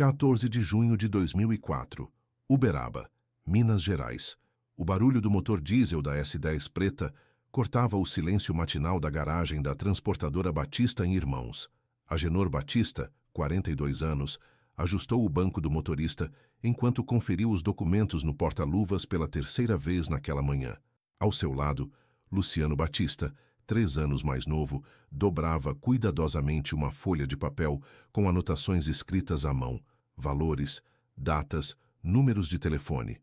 14 de junho de 2004. Uberaba, Minas Gerais. O barulho do motor diesel da S10 preta cortava o silêncio matinal da garagem da transportadora Batista em Irmãos. Agenor Batista, 42 anos, ajustou o banco do motorista enquanto conferiu os documentos no porta-luvas pela terceira vez naquela manhã. Ao seu lado, Luciano Batista, 3 anos mais novo, dobrava cuidadosamente uma folha de papel com anotações escritas à mão, valores, datas, números de telefone.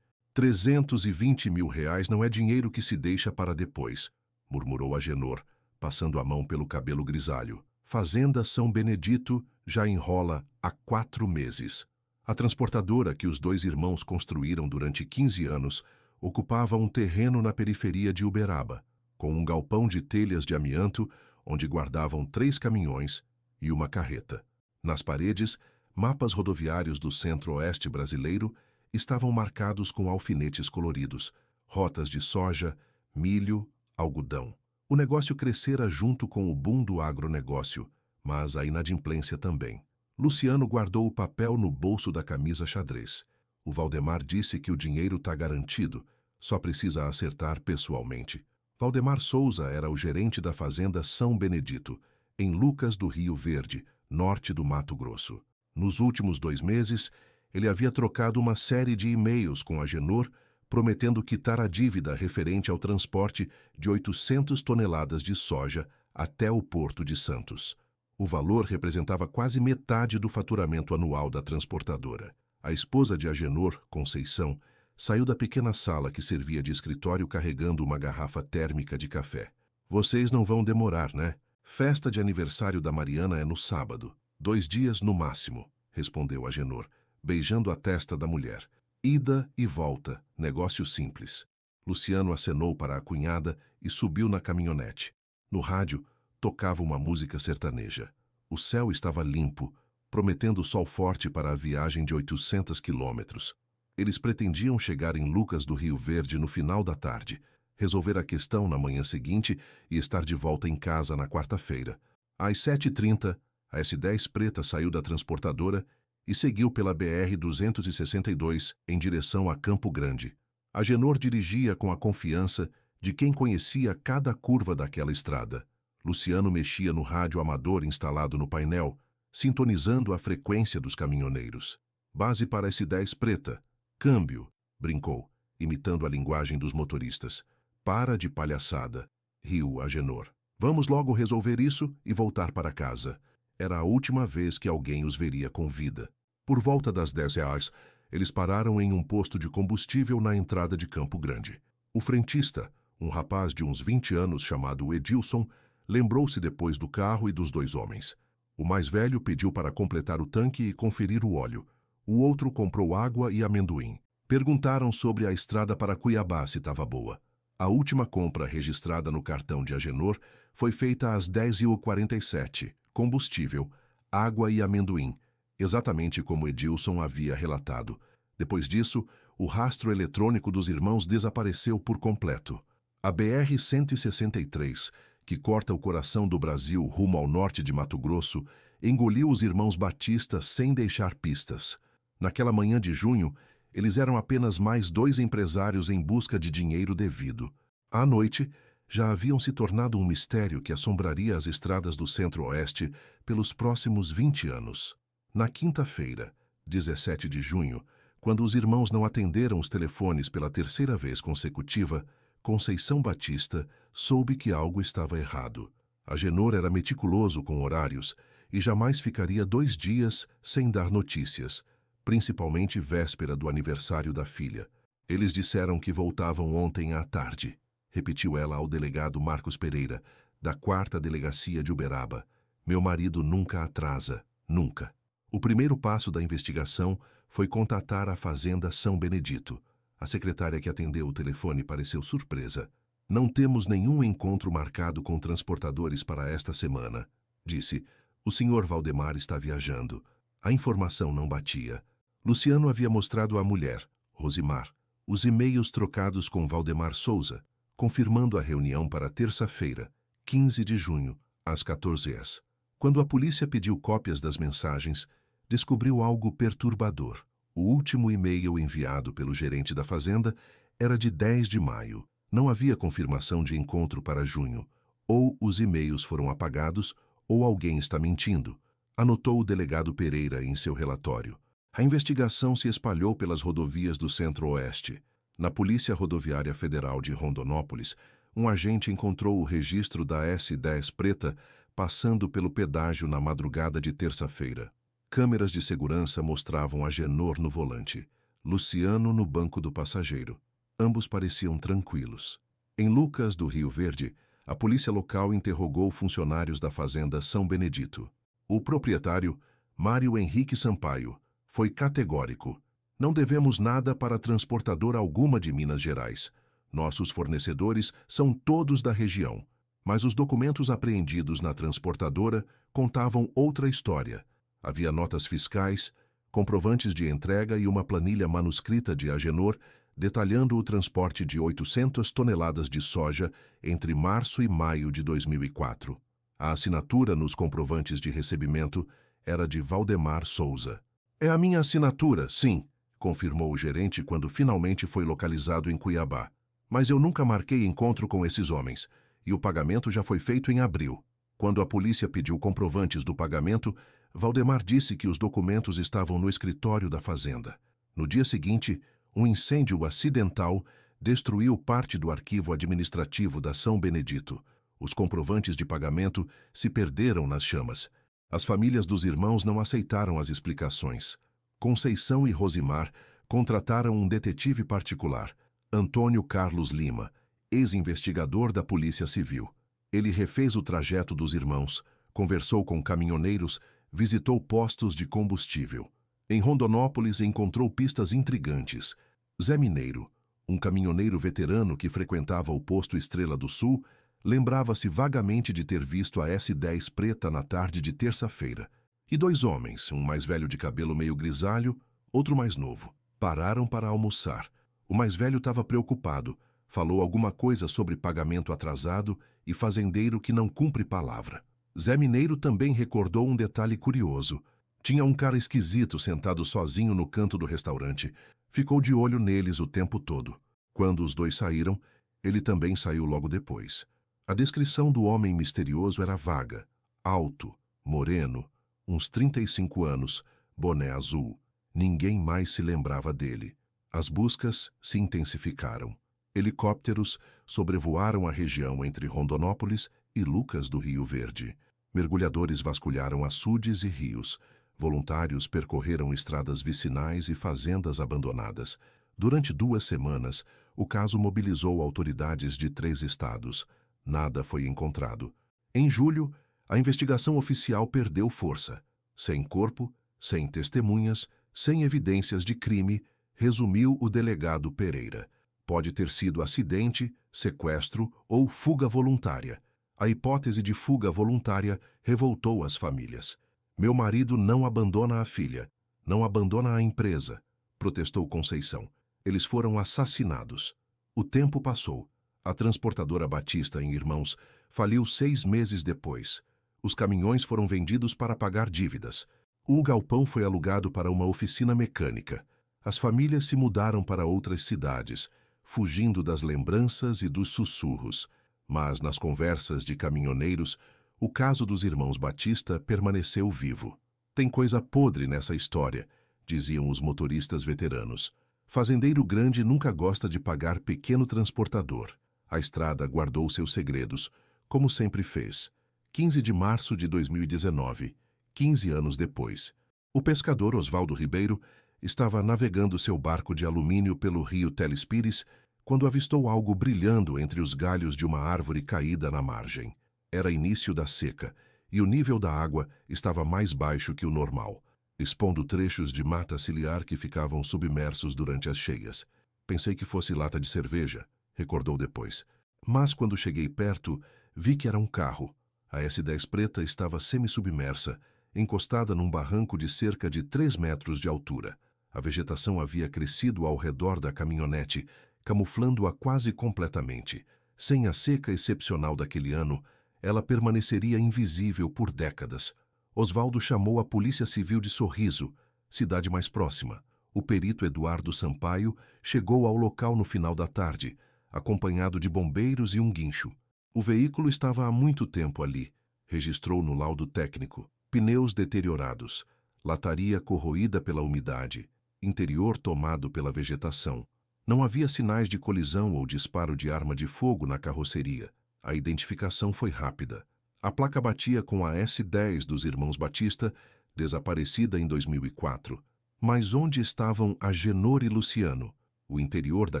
R$320 mil não é dinheiro que se deixa para depois, murmurou Agenor, passando a mão pelo cabelo grisalho. Fazenda São Benedito já enrola há 4 meses. A transportadora que os 2 irmãos construíram durante 15 anos ocupava um terreno na periferia de Uberaba, com um galpão de telhas de amianto onde guardavam 3 caminhões e uma carreta. Nas paredes, mapas rodoviários do centro-oeste brasileiro estavam marcados com alfinetes coloridos, rotas de soja, milho, algodão. O negócio crescera junto com o boom do agronegócio, mas a inadimplência também. Luciano guardou o papel no bolso da camisa xadrez. O Valdemar disse que o dinheiro está garantido, só precisa acertar pessoalmente. Valdemar Souza era o gerente da fazenda São Benedito, em Lucas do Rio Verde, norte do Mato Grosso. Nos últimos 2 meses, ele havia trocado uma série de e-mails com Agenor, prometendo quitar a dívida referente ao transporte de 800 toneladas de soja até o Porto de Santos. O valor representava quase metade do faturamento anual da transportadora. A esposa de Agenor, Conceição, saiu da pequena sala que servia de escritório carregando uma garrafa térmica de café. Vocês não vão demorar, né? Festa de aniversário da Mariana é no sábado. 2 dias no máximo, respondeu Agenor, beijando a testa da mulher. Ida e volta, negócio simples. Luciano acenou para a cunhada e subiu na caminhonete. No rádio, tocava uma música sertaneja. O céu estava limpo, prometendo sol forte para a viagem de 800 quilômetros. Eles pretendiam chegar em Lucas do Rio Verde no final da tarde, resolver a questão na manhã seguinte e estar de volta em casa na quarta-feira. Às 7h30, a S10 preta saiu da transportadora e seguiu pela BR-262 em direção a Campo Grande. Agenor dirigia com a confiança de quem conhecia cada curva daquela estrada. Luciano mexia no rádio amador instalado no painel, sintonizando a frequência dos caminhoneiros. Base para S10 preta. Câmbio, brincou, imitando a linguagem dos motoristas. Para de palhaçada, riu Agenor. Vamos logo resolver isso e voltar para casa. Era a última vez que alguém os veria com vida. Por volta das R$10, eles pararam em um posto de combustível na entrada de Campo Grande. O frentista, um rapaz de uns 20 anos chamado Edilson, lembrou-se depois do carro e dos 2 homens. O mais velho pediu para completar o tanque e conferir o óleo. O outro comprou água e amendoim. Perguntaram sobre a estrada para Cuiabá se estava boa. A última compra registrada no cartão de Agenor foi feita às 10h47. Combustível, água e amendoim, exatamente como Edilson havia relatado. Depois disso, o rastro eletrônico dos irmãos desapareceu por completo. A BR-163, que corta o coração do Brasil rumo ao norte de Mato Grosso, engoliu os irmãos Batista sem deixar pistas. Naquela manhã de junho, eles eram apenas mais 2 empresários em busca de dinheiro devido. À noite, já haviam se tornado um mistério que assombraria as estradas do Centro-Oeste pelos próximos 20 anos. Na quinta-feira, 17 de junho, quando os irmãos não atenderam os telefones pela 3ª vez consecutiva, Conceição Batista soube que algo estava errado. Agenor era meticuloso com horários e jamais ficaria 2 dias sem dar notícias, principalmente véspera do aniversário da filha. Eles disseram que voltavam ontem à tarde, repetiu ela ao delegado Marcos Pereira, da 4ª Delegacia de Uberaba. Meu marido nunca atrasa, nunca. O primeiro passo da investigação foi contatar a fazenda São Benedito. A secretária que atendeu o telefone pareceu surpresa. Não temos nenhum encontro marcado com transportadores para esta semana, disse. O senhor Valdemar está viajando. A informação não batia. Luciano havia mostrado à mulher, Rosimar, os e-mails trocados com Valdemar Souza, confirmando a reunião para terça-feira, 15 de junho, às 14h. Quando a polícia pediu cópias das mensagens, descobriu algo perturbador. O último e-mail enviado pelo gerente da fazenda era de 10 de maio. Não havia confirmação de encontro para junho. Ou os e-mails foram apagados, ou alguém está mentindo, anotou o delegado Pereira em seu relatório. A investigação se espalhou pelas rodovias do Centro-Oeste. Na Polícia Rodoviária Federal de Rondonópolis, um agente encontrou o registro da S10 preta passando pelo pedágio na madrugada de terça-feira. Câmeras de segurança mostravam Agenor no volante, Luciano no banco do passageiro. Ambos pareciam tranquilos. Em Lucas do Rio Verde, a polícia local interrogou funcionários da fazenda São Benedito. O proprietário, Mário Henrique Sampaio, foi categórico. Não devemos nada para transportadora alguma de Minas Gerais. Nossos fornecedores são todos da região. Mas os documentos apreendidos na transportadora contavam outra história. Havia notas fiscais, comprovantes de entrega e uma planilha manuscrita de Agenor detalhando o transporte de 800 toneladas de soja entre março e maio de 2004. A assinatura nos comprovantes de recebimento era de Valdemar Souza. É a minha assinatura, sim, confirmou o gerente quando finalmente foi localizado em Cuiabá. Mas eu nunca marquei encontro com esses homens, e o pagamento já foi feito em abril. Quando a polícia pediu comprovantes do pagamento, Valdemar disse que os documentos estavam no escritório da fazenda. No dia seguinte, um incêndio acidental destruiu parte do arquivo administrativo da São Benedito. Os comprovantes de pagamento se perderam nas chamas. As famílias dos irmãos não aceitaram as explicações. Conceição e Rosimar contrataram um detetive particular, Antônio Carlos Lima, ex-investigador da Polícia Civil. Ele refez o trajeto dos irmãos, conversou com caminhoneiros, visitou postos de combustível. Em Rondonópolis encontrou pistas intrigantes. Zé Mineiro, um caminhoneiro veterano que frequentava o posto Estrela do Sul, lembrava-se vagamente de ter visto a S10 preta na tarde de terça-feira. E dois homens, um mais velho de cabelo meio grisalho, outro mais novo, pararam para almoçar. O mais velho estava preocupado, falou alguma coisa sobre pagamento atrasado e fazendeiro que não cumpre palavra. Zé Mineiro também recordou um detalhe curioso. Tinha um cara esquisito sentado sozinho no canto do restaurante. Ficou de olho neles o tempo todo. Quando os dois saíram, ele também saiu logo depois. A descrição do homem misterioso era vaga. Alto, moreno, uns 35 anos, boné azul. Ninguém mais se lembrava dele. As buscas se intensificaram. Helicópteros sobrevoaram a região entre Rondonópolis e Lucas do Rio Verde. Mergulhadores vasculharam açudes e rios. Voluntários percorreram estradas vicinais e fazendas abandonadas. Durante 2 semanas, o caso mobilizou autoridades de 3 estados. Nada foi encontrado. Em julho, a investigação oficial perdeu força. Sem corpo, sem testemunhas, sem evidências de crime, resumiu o delegado Pereira. Pode ter sido acidente, sequestro ou fuga voluntária. A hipótese de fuga voluntária revoltou as famílias. Meu marido não abandona a filha, não abandona a empresa, protestou Conceição. Eles foram assassinados. O tempo passou. A transportadora Batista em Irmãos faliu 6 meses depois. Os caminhões foram vendidos para pagar dívidas. O galpão foi alugado para uma oficina mecânica. As famílias se mudaram para outras cidades, fugindo das lembranças e dos sussurros. Mas nas conversas de caminhoneiros, o caso dos irmãos Batista permaneceu vivo. Tem coisa podre nessa história, diziam os motoristas veteranos. Fazendeiro grande nunca gosta de pagar pequeno transportador. A estrada guardou seus segredos, como sempre fez. 15 de março de 2019, 15 anos depois. O pescador Osvaldo Ribeiro estava navegando seu barco de alumínio pelo rio Telespires quando avistou algo brilhando entre os galhos de uma árvore caída na margem. Era início da seca, e o nível da água estava mais baixo que o normal, expondo trechos de mata ciliar que ficavam submersos durante as cheias. Pensei que fosse lata de cerveja, recordou depois. Mas quando cheguei perto, vi que era um carro. A S10 preta estava semissubmersa, encostada num barranco de cerca de 3 metros de altura. A vegetação havia crescido ao redor da caminhonete, camuflando-a quase completamente. Sem a seca excepcional daquele ano, ela permaneceria invisível por décadas. Osvaldo chamou a Polícia Civil de Sorriso, cidade mais próxima. O perito Eduardo Sampaio chegou ao local no final da tarde, acompanhado de bombeiros e um guincho. O veículo estava há muito tempo ali, registrou no laudo técnico. Pneus deteriorados, lataria corroída pela umidade, interior tomado pela vegetação. Não havia sinais de colisão ou disparo de arma de fogo na carroceria. A identificação foi rápida. A placa batia com a S10 dos irmãos Batista, desaparecida em 2004. Mas onde estavam Agenor e Luciano? O interior da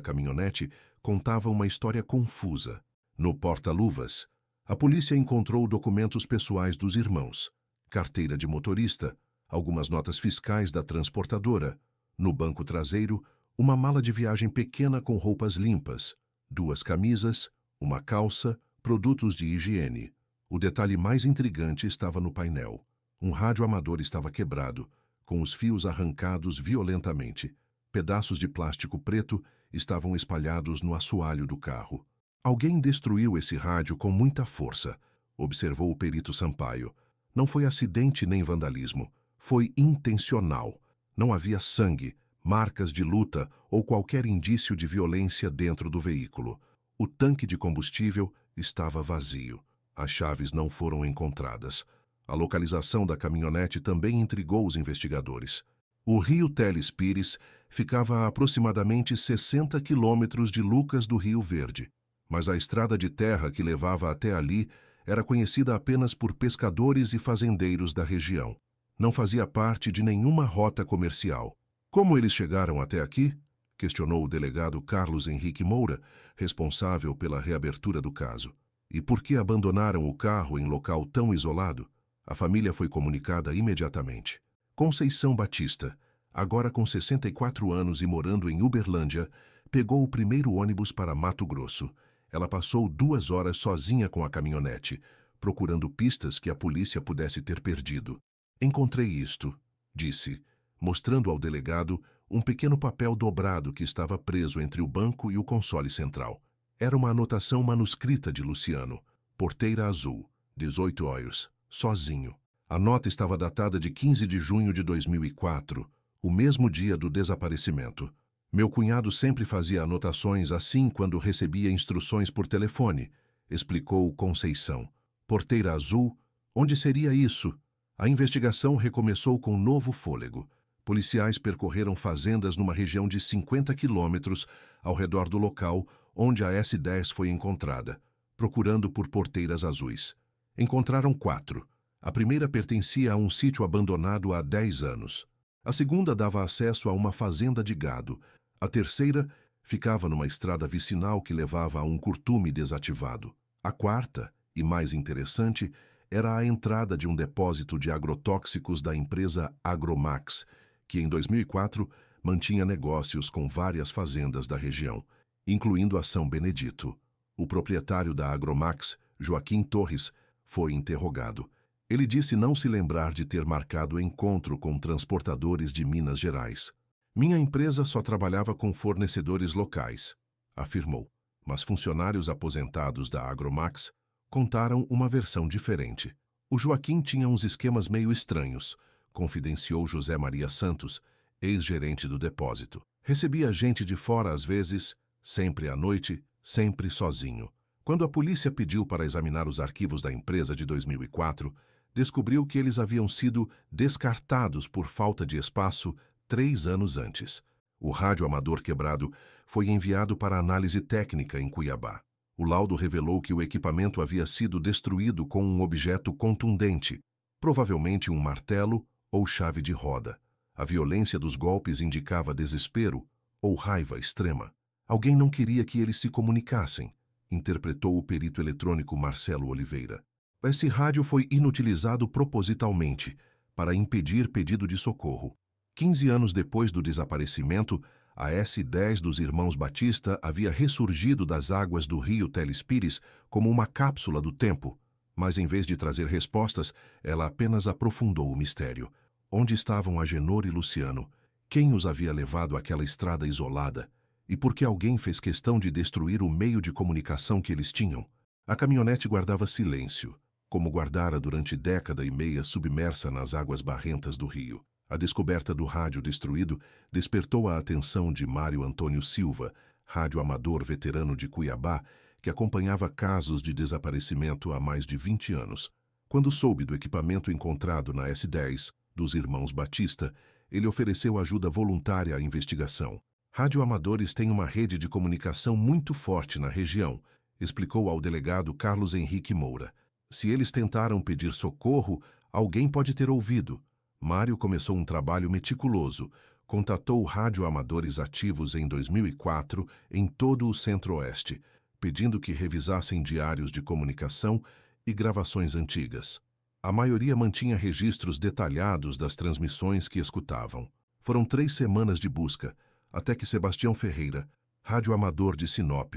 caminhonete contava uma história confusa. No porta-luvas, a polícia encontrou documentos pessoais dos irmãos, carteira de motorista, algumas notas fiscais da transportadora. No banco traseiro, uma mala de viagem pequena com roupas limpas, 2 camisas, uma calça, produtos de higiene. O detalhe mais intrigante estava no painel. Um rádio amador estava quebrado, com os fios arrancados violentamente. Pedaços de plástico preto estavam espalhados no assoalho do carro. Alguém destruiu esse rádio com muita força, observou o perito Sampaio. Não foi acidente nem vandalismo. Foi intencional. Não havia sangue, marcas de luta ou qualquer indício de violência dentro do veículo. O tanque de combustível estava vazio. As chaves não foram encontradas. A localização da caminhonete também intrigou os investigadores. O rio Teles Pires ficava a aproximadamente 60 quilômetros de Lucas do Rio Verde, mas a estrada de terra que levava até ali era conhecida apenas por pescadores e fazendeiros da região. Não fazia parte de nenhuma rota comercial. Como eles chegaram até aqui? Questionou o delegado Carlos Henrique Moura, responsável pela reabertura do caso. E por que abandonaram o carro em local tão isolado? A família foi comunicada imediatamente. Conceição Batista, agora com 64 anos e morando em Uberlândia, pegou o primeiro ônibus para Mato Grosso. Ela passou 2 horas sozinha com a caminhonete, procurando pistas que a polícia pudesse ter perdido. Encontrei isto, disse, mostrando ao delegado um pequeno papel dobrado que estava preso entre o banco e o console central. Era uma anotação manuscrita de Luciano. Porteira azul, 18 horas, sozinho. A nota estava datada de 15 de junho de 2004, o mesmo dia do desaparecimento. Meu cunhado sempre fazia anotações assim quando recebia instruções por telefone, explicou Conceição. Porteira azul? Onde seria isso? A investigação recomeçou com novo fôlego. Policiais percorreram fazendas numa região de 50 quilômetros ao redor do local onde a S10 foi encontrada, procurando por porteiras azuis. Encontraram 4. A primeira pertencia a um sítio abandonado há 10 anos. A segunda dava acesso a uma fazenda de gado. A terceira ficava numa estrada vicinal que levava a um curtume desativado. A quarta, e mais interessante, era a entrada de um depósito de agrotóxicos da empresa Agromax, que em 2004 mantinha negócios com várias fazendas da região, incluindo a São Benedito. O proprietário da Agromax, Joaquim Torres, foi interrogado. Ele disse não se lembrar de ter marcado encontro com transportadores de Minas Gerais. Minha empresa só trabalhava com fornecedores locais, afirmou, mas funcionários aposentados da Agromax contaram uma versão diferente. O Joaquim tinha uns esquemas meio estranhos, confidenciou José Maria Santos, ex-gerente do depósito. Recebia gente de fora às vezes, sempre à noite, sempre sozinho. Quando a polícia pediu para examinar os arquivos da empresa de 2004, descobriu que eles haviam sido descartados por falta de espaço 3 anos antes. O rádio amador quebrado foi enviado para análise técnica em Cuiabá. O laudo revelou que o equipamento havia sido destruído com um objeto contundente, provavelmente um martelo ou chave de roda. A violência dos golpes indicava desespero ou raiva extrema. Alguém não queria que eles se comunicassem, interpretou o perito eletrônico Marcelo Oliveira. Esse rádio foi inutilizado propositalmente para impedir pedido de socorro. 15 anos depois do desaparecimento, a S10 dos irmãos Batista havia ressurgido das águas do rio Teles Pires como uma cápsula do tempo, mas em vez de trazer respostas, ela apenas aprofundou o mistério. Onde estavam Agenor e Luciano? Quem os havia levado àquela estrada isolada? E por que alguém fez questão de destruir o meio de comunicação que eles tinham? A caminhonete guardava silêncio, como guardara durante década e meia submersa nas águas barrentas do rio. A descoberta do rádio destruído despertou a atenção de Mário Antônio Silva, radioamador veterano de Cuiabá, que acompanhava casos de desaparecimento há mais de 20 anos. Quando soube do equipamento encontrado na S10 dos irmãos Batista, ele ofereceu ajuda voluntária à investigação. Radioamadores têm uma rede de comunicação muito forte na região, explicou ao delegado Carlos Henrique Moura. Se eles tentaram pedir socorro, alguém pode ter ouvido. Mário começou um trabalho meticuloso. Contatou radioamadores ativos em 2004 em todo o Centro-Oeste, pedindo que revisassem diários de comunicação e gravações antigas. A maioria mantinha registros detalhados das transmissões que escutavam. Foram 3 semanas de busca, até que Sebastião Ferreira, radioamador de Sinop,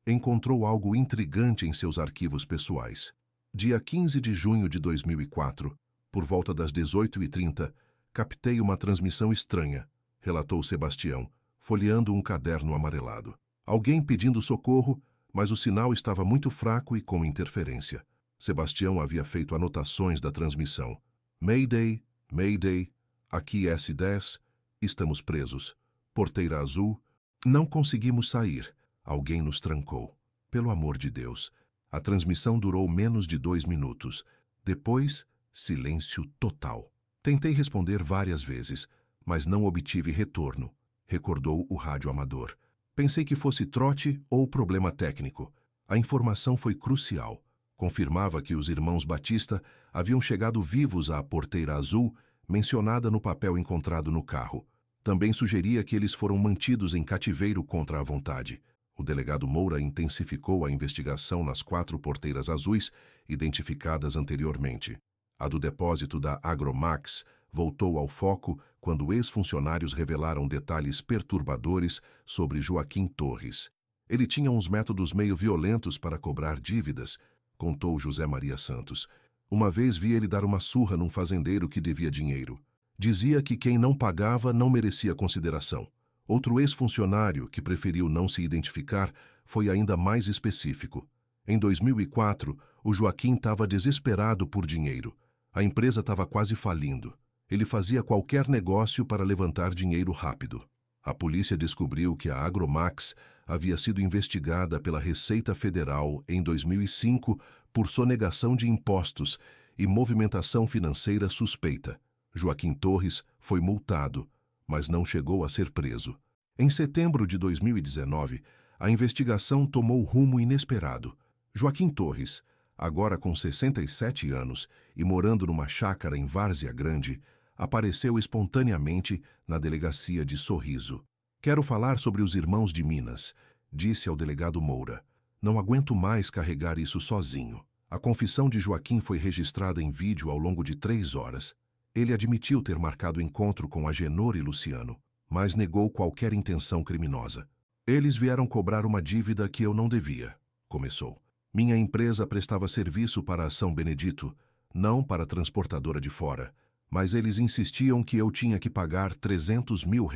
encontrou algo intrigante em seus arquivos pessoais. Dia 15 de junho de 2004, por volta das 18h30, captei uma transmissão estranha, relatou Sebastião, folheando um caderno amarelado. Alguém pedindo socorro, mas o sinal estava muito fraco e com interferência. Sebastião havia feito anotações da transmissão. Mayday, Mayday, aqui S10, estamos presos. Porteira azul, não conseguimos sair. Alguém nos trancou. Pelo amor de Deus. A transmissão durou menos de 2 minutos. Depois, silêncio total. Tentei responder várias vezes, mas não obtive retorno, recordou o radioamador. Pensei que fosse trote ou problema técnico. A informação foi crucial. Confirmava que os irmãos Batista haviam chegado vivos à Porteira Azul, mencionada no papel encontrado no carro. Também sugeria que eles foram mantidos em cativeiro contra a vontade. O delegado Moura intensificou a investigação nas 4 porteiras azuis identificadas anteriormente. A do depósito da Agromax voltou ao foco quando ex-funcionários revelaram detalhes perturbadores sobre Joaquim Torres. Ele tinha uns métodos meio violentos para cobrar dívidas, contou José Maria Santos. Uma vez vi ele dar uma surra num fazendeiro que devia dinheiro. Dizia que quem não pagava não merecia consideração. Outro ex-funcionário, que preferiu não se identificar, foi ainda mais específico. Em 2004, o Joaquim estava desesperado por dinheiro. A empresa estava quase falindo. Ele fazia qualquer negócio para levantar dinheiro rápido. A polícia descobriu que a Agromax havia sido investigada pela Receita Federal em 2005 por sonegação de impostos e movimentação financeira suspeita. Joaquim Torres foi multado, mas não chegou a ser preso. Em setembro de 2019, a investigação tomou rumo inesperado. Joaquim Torres, agora com 67 anos e morando numa chácara em Várzea Grande, apareceu espontaneamente na delegacia de Sorriso. Quero falar sobre os irmãos de Minas, disse ao delegado Moura. Não aguento mais carregar isso sozinho. A confissão de Joaquim foi registrada em vídeo ao longo de 3 horas. Ele admitiu ter marcado encontro com Agenor e Luciano, mas negou qualquer intenção criminosa. Eles vieram cobrar uma dívida que eu não devia, começou. Minha empresa prestava serviço para a São Benedito, não para a transportadora de fora, mas eles insistiam que eu tinha que pagar R$300 mil.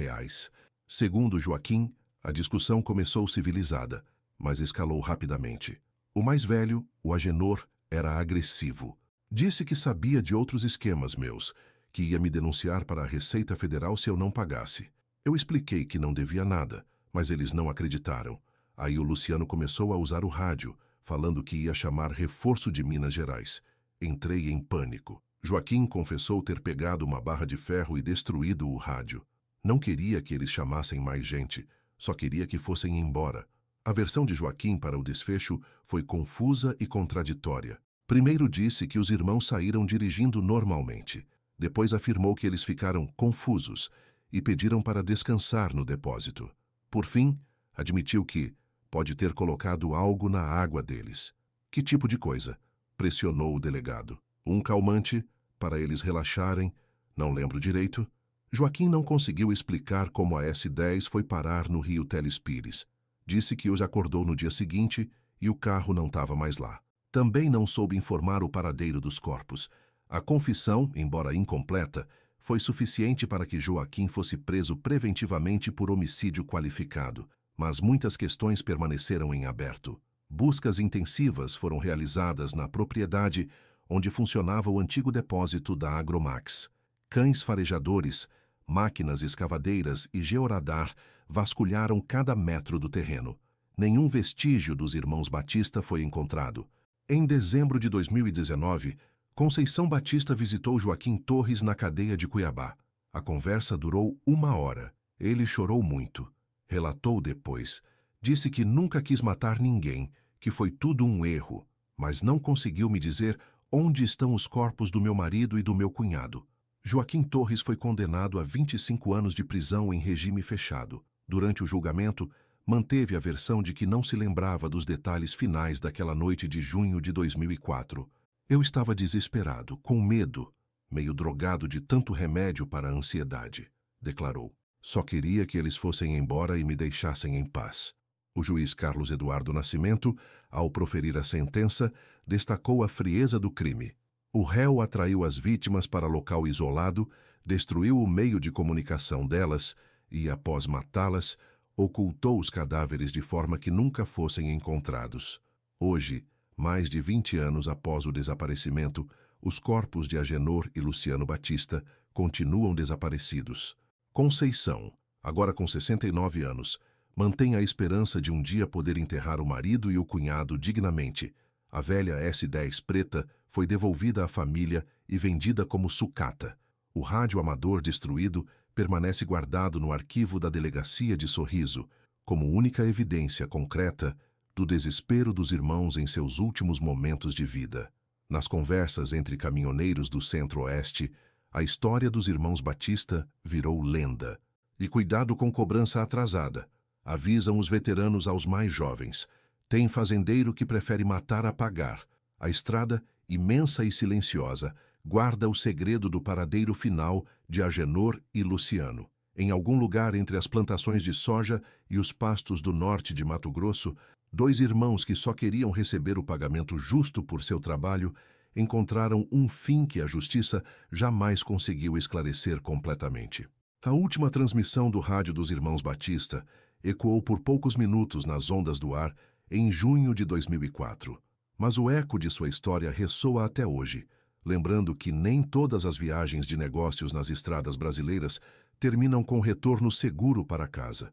Segundo Joaquim, a discussão começou civilizada, mas escalou rapidamente. O mais velho, o Agenor, era agressivo. Disse que sabia de outros esquemas meus, que ia me denunciar para a Receita Federal se eu não pagasse. Eu expliquei que não devia nada, mas eles não acreditaram. Aí o Luciano começou a usar o rádio, falando que ia chamar reforço de Minas Gerais. Entrei em pânico. Joaquim confessou ter pegado uma barra de ferro e destruído o rádio. Não queria que eles chamassem mais gente, só queria que fossem embora. A versão de Joaquim para o desfecho foi confusa e contraditória. Primeiro disse que os irmãos saíram dirigindo normalmente. Depois afirmou que eles ficaram confusos e pediram para descansar no depósito. Por fim, admitiu que pode ter colocado algo na água deles. Que tipo de coisa? Pressionou o delegado. Um calmante, para eles relaxarem, não lembro direito. Joaquim não conseguiu explicar como a S10 foi parar no rio Teles Pires. Disse que os acordou no dia seguinte e o carro não estava mais lá. Também não soube informar o paradeiro dos corpos. A confissão, embora incompleta, foi suficiente para que Joaquim fosse preso preventivamente por homicídio qualificado, mas muitas questões permaneceram em aberto. Buscas intensivas foram realizadas na propriedade onde funcionava o antigo depósito da Agromax. Cães farejadores, máquinas escavadeiras e georadar vasculharam cada metro do terreno. Nenhum vestígio dos irmãos Batista foi encontrado. Em dezembro de 2019, Conceição Batista visitou Joaquim Torres na cadeia de Cuiabá. A conversa durou 1 hora. Ele chorou muito. Relatou depois. Disse que nunca quis matar ninguém, que foi tudo um erro, mas não conseguiu me dizer onde estão os corpos do meu marido e do meu cunhado. Joaquim Torres foi condenado a 25 anos de prisão em regime fechado. Durante o julgamento, manteve a versão de que não se lembrava dos detalhes finais daquela noite de junho de 2004. Eu estava desesperado, com medo, meio drogado de tanto remédio para a ansiedade, declarou. Só queria que eles fossem embora e me deixassem em paz. O juiz Carlos Eduardo Nascimento, ao proferir a sentença, destacou a frieza do crime. O réu atraiu as vítimas para local isolado, destruiu o meio de comunicação delas e, após matá-las, ocultou os cadáveres de forma que nunca fossem encontrados. Hoje, mais de 20 anos após o desaparecimento, os corpos de Agenor e Luciano Batista continuam desaparecidos. Conceição, agora com 69 anos, mantém a esperança de um dia poder enterrar o marido e o cunhado dignamente. A velha S10 preta foi devolvida à família e vendida como sucata. O rádio amador destruído permanece guardado no arquivo da Delegacia de Sorriso, como única evidência concreta do desespero dos irmãos em seus últimos momentos de vida. Nas conversas entre caminhoneiros do Centro-Oeste, a história dos irmãos Batista virou lenda. E cuidado com cobrança atrasada. Avisam os veteranos aos mais jovens. Tem fazendeiro que prefere matar a pagar. A estrada, imensa e silenciosa, guarda o segredo do paradeiro final de Agenor e Luciano. Em algum lugar entre as plantações de soja e os pastos do norte de Mato Grosso, 2 irmãos que só queriam receber o pagamento justo por seu trabalho encontraram um fim que a justiça jamais conseguiu esclarecer completamente. A última transmissão do rádio dos irmãos Batista ecoou por poucos minutos nas ondas do ar em junho de 2004. Mas o eco de sua história ressoa até hoje, lembrando que nem todas as viagens de negócios nas estradas brasileiras terminam com retorno seguro para casa.